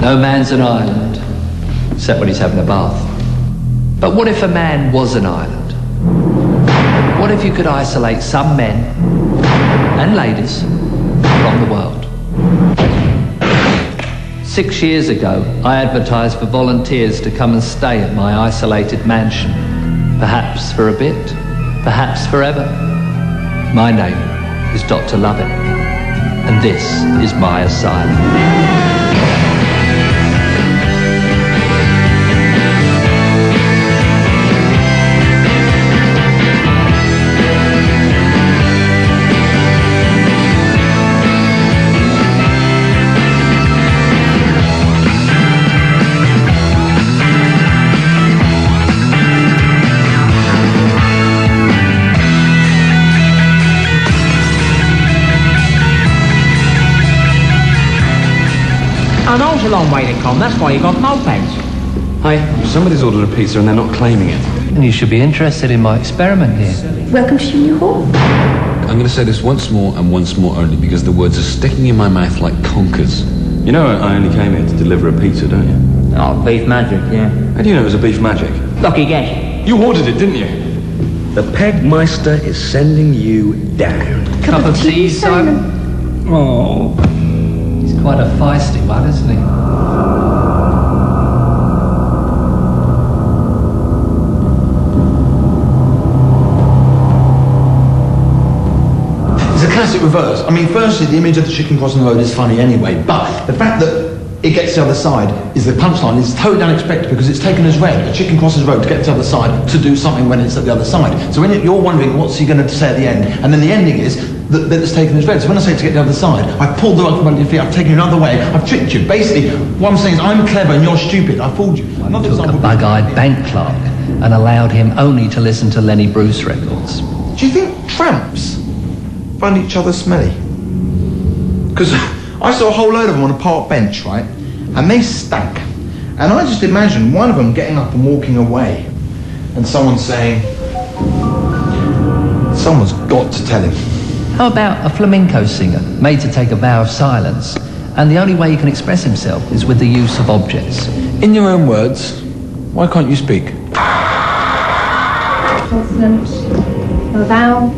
No man's an island, except when he's having a bath. But what if a man was an island? What if you could isolate some men and ladies from the world? 6 years ago, I advertised for volunteers to come and stay at my isolated mansion. Perhaps for a bit, perhaps forever. My name is Dr. Lovett, and this is my asylum. I know it's a long way to come, that's why you got mopeds. Hi, somebody's ordered a pizza and they're not claiming it. And you should be interested in my experiment here. Welcome to your new home. I'm going to say this once more and once more only because the words are sticking in my mouth like conkers. You know I only came here to deliver a pizza, don't you? Oh, beef magic, yeah. How do you know it was a beef magic? Lucky guess. You ordered it, didn't you? The Pegmeister is sending you down. Cup of tea, Simon? Oh. He's quite a feisty one, isn't he? It's a classic reverse. I mean, firstly, the image of the chicken crossing the road is funny anyway, but the fact that it gets to the other side is the punchline is totally unexpected because it's taken as read. A chicken crosses the road to get to the other side to do something when it's at the other side. So when you're wondering what's he going to say at the end, and then the ending is that it's taken as read. So when I say to get to the other side, I've pulled the rug from under your feet, I've taken you another way, I've tricked you. Basically, what I'm saying is I'm clever and you're stupid. I fooled you. I took a bug-eyed bank clerk and allowed him only to listen to Lenny Bruce records. Do you think tramps find each other smelly? Because I saw a whole load of them on a park bench, right? And they stank. And I just imagine one of them getting up and walking away and someone saying, someone's got to tell him. How about a flamenco singer made to take a vow of silence, and the only way he can express himself is with the use of objects? In your own words, why can't you speak? Consonant, a vowel,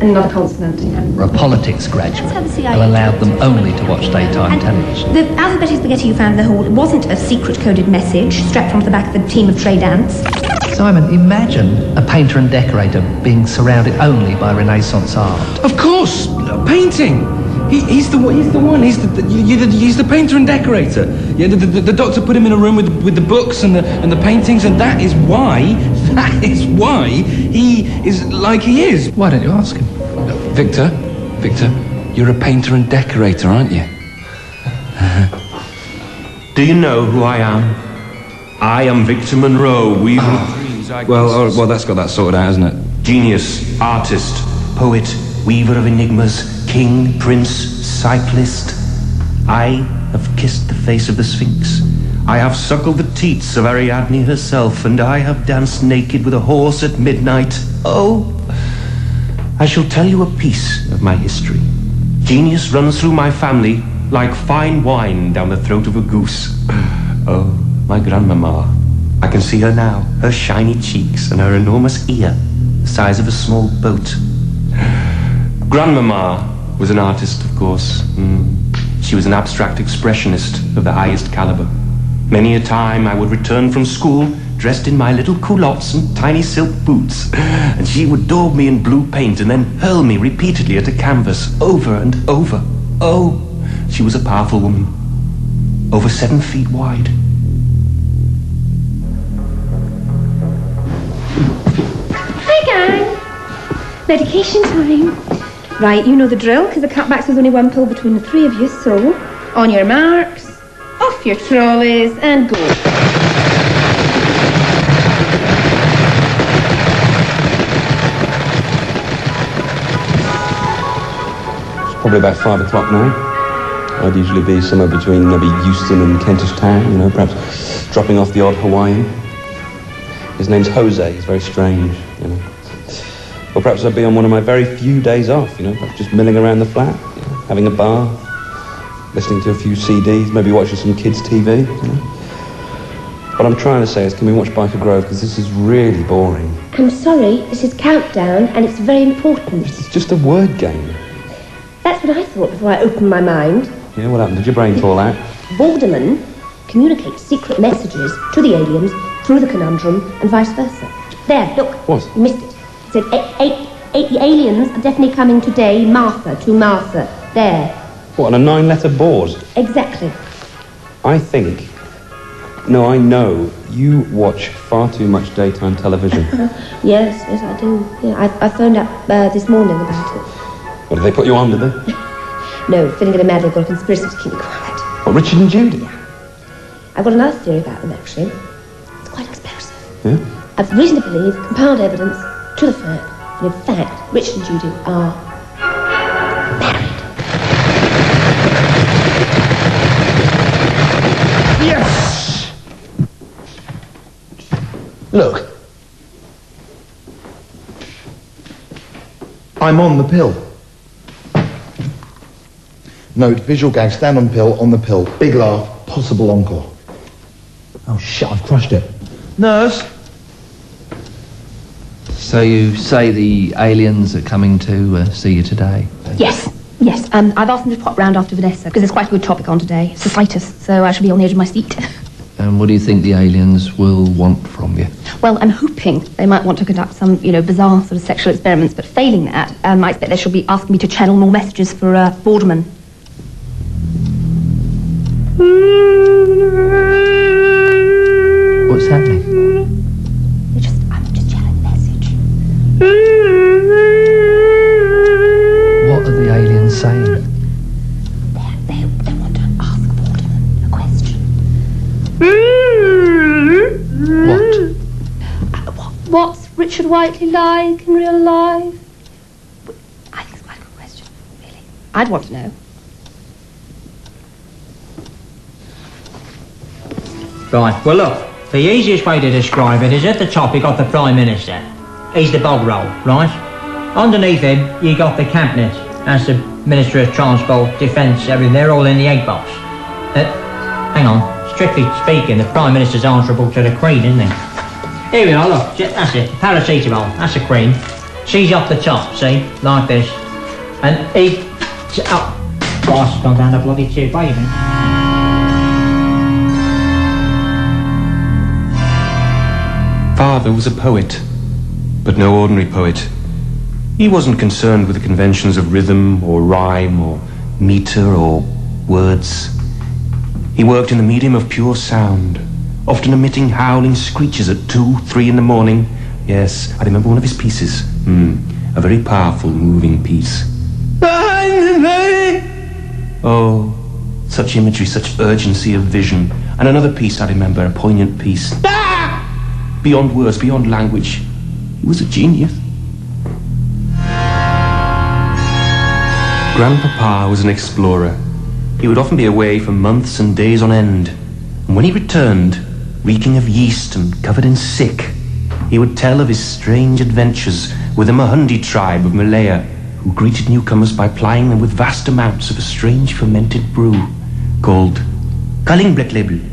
and not a consonant. For a politics graduate, That's how the CIA they'll allow them only to watch daytime television. The alphabetic spaghetti you found in the hall wasn't a secret coded message strapped onto the back of the team of trade ants. Simon, imagine a painter and decorator being surrounded only by Renaissance art. Of course, painting. He's the one. He's the painter and decorator. Yeah, the doctor put him in a room with the books and the paintings, and that is why he is like he is. Why don't you ask him? Victor, you're a painter and decorator, aren't you? Do you know who I am? I am Victor Monroe, weaver of dreams. Well, that's got that sorted out, hasn't it? Genius, artist, poet, weaver of enigmas, king, prince, cyclist. I have kissed the face of the Sphinx. I have suckled the teats of Ariadne herself, and I have danced naked with a horse at midnight. Oh, I shall tell you a piece of my history. Genius runs through my family like fine wine down the throat of a goose. Oh, my grandmama. I can see her now, her shiny cheeks and her enormous ear, the size of a small boat. Grandmama was an artist, of course. She was an abstract expressionist of the highest caliber. Many a time I would return from school dressed in my little culottes and tiny silk boots, and she would daub me in blue paint and then hurl me repeatedly at a canvas over and over. Oh, she was a powerful woman, over 7 feet wide. Hi, gang. Medication time. Right, you know the drill, because the cutbacks was only one pill between the three of you, so on your marks, off your trolleys, and go. It's probably about 5 o'clock now. I'd usually be somewhere between maybe Euston and Kentish Town, you know, perhaps dropping off the odd Hawaiian. His name's Jose, he's very strange, you know. Or perhaps I'd be on one of my very few days off, you know, perhaps just milling around the flat, you know, having a bath, listening to a few CDs, maybe watching some kids' TV, you know. What I'm trying to say is, can we watch Biker Grove? Because this is really boring. I'm sorry, this is Countdown, and it's very important. It's just a word game. That's what I thought before I opened my mind. Yeah, what happened? Did your brain fall out? Vorderman communicates secret messages to the aliens through the conundrum and vice versa. There, look. What? You missed it. It said, the aliens are definitely coming today, Martha, to Martha. There. What, on a 9-letter board? Exactly. I think... No, I know. You watch far too much daytime television. Yes, I do. Yeah, I phoned up this morning about it. What, did they put you on, did they? No, feeling a bit mad, they've got a conspiracy to keep me quiet. What, Richard and Judy? Yeah. I've got another theory about them, actually. It's quite explosive. Yeah? I've reason to believe, compiled evidence to the fact, that in fact, Richard and Judy are married. Yes! Look. I'm on the pill. Note, visual gag, stand on pill, on the pill. Big laugh, possible encore. Oh shit, I've crushed it. Nurse? So you say the aliens are coming to see you today? Yes. I've asked them to pop round after Vanessa, because there's quite a good topic on today. Cystitis, so I shall be on the edge of my seat. And what do you think the aliens will want from you? Well, I'm hoping they might want to conduct some, bizarre sort of sexual experiments, but failing that, I expect they shall be asking me to channel more messages for Vorderman. What's happening? I'm just channeling a message. What are the aliens saying? They want to ask Vorderman a question. What? What's Richard Whiteley like in real life? I think it's quite a good question, really. I'd want to know. Right, well look, the easiest way to describe it is at the top you got the Prime Minister. He's the bog roll, right? Underneath him you got the Cabinet. That's the Minister of Transport, Defence, everything. They're all in the egg box. Hang on, strictly speaking, the Prime Minister's answerable to the Queen, isn't he? Here we are, look, that's it, paracetamol, that's the Queen. She's up the top, see, like this. And he... Oh, Christ, gone down the bloody tube, wait a minute. Father was a poet, but no ordinary poet. He wasn't concerned with the conventions of rhythm or rhyme or meter or words. He worked in the medium of pure sound, often emitting howling screeches at 2, 3 in the morning. Yes, I remember one of his pieces. A very powerful, moving piece. Oh, such imagery, such urgency of vision. And another piece I remember, a poignant piece. Beyond words, beyond language. He was a genius. Grandpapa was an explorer. He would often be away for months and days on end. And when he returned, reeking of yeast and covered in sick, he would tell of his strange adventures with the Mahundi tribe of Malaya, who greeted newcomers by plying them with vast amounts of a strange fermented brew called Kalingbleklebel.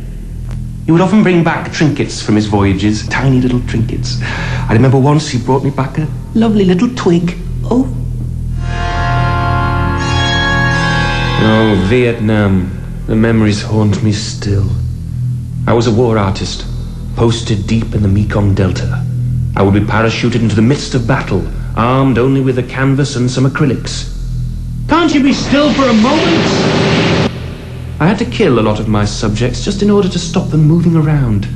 He would often bring back trinkets from his voyages, tiny little trinkets. I remember once he brought me back a lovely little twig. Oh, Vietnam. The memories haunt me still. I was a war artist, posted deep in the Mekong Delta. I would be parachuted into the midst of battle, armed only with a canvas and some acrylics. Can't you be still for a moment? I had to kill a lot of my subjects just in order to stop them moving around.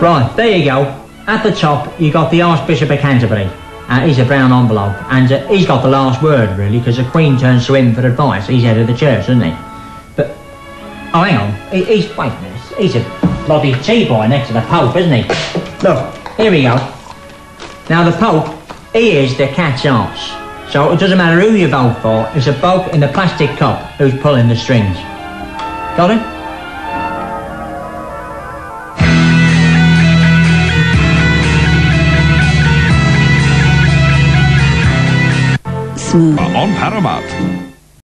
Right, there you go. At the top, you got the Archbishop of Canterbury. He's a brown envelope, and he's got the last word, really, because the Queen turns to him for advice. He's head of the church, isn't he? But, oh, hang on. Wait a minute. He's a bloody tea boy next to the Pope, isn't he? Look, here we go. Now, the Pope, he is the cat's arse. So it doesn't matter who you vote for, it's a bloke in the plastic cup who's pulling the strings. Got it? Smooth. On Paramount.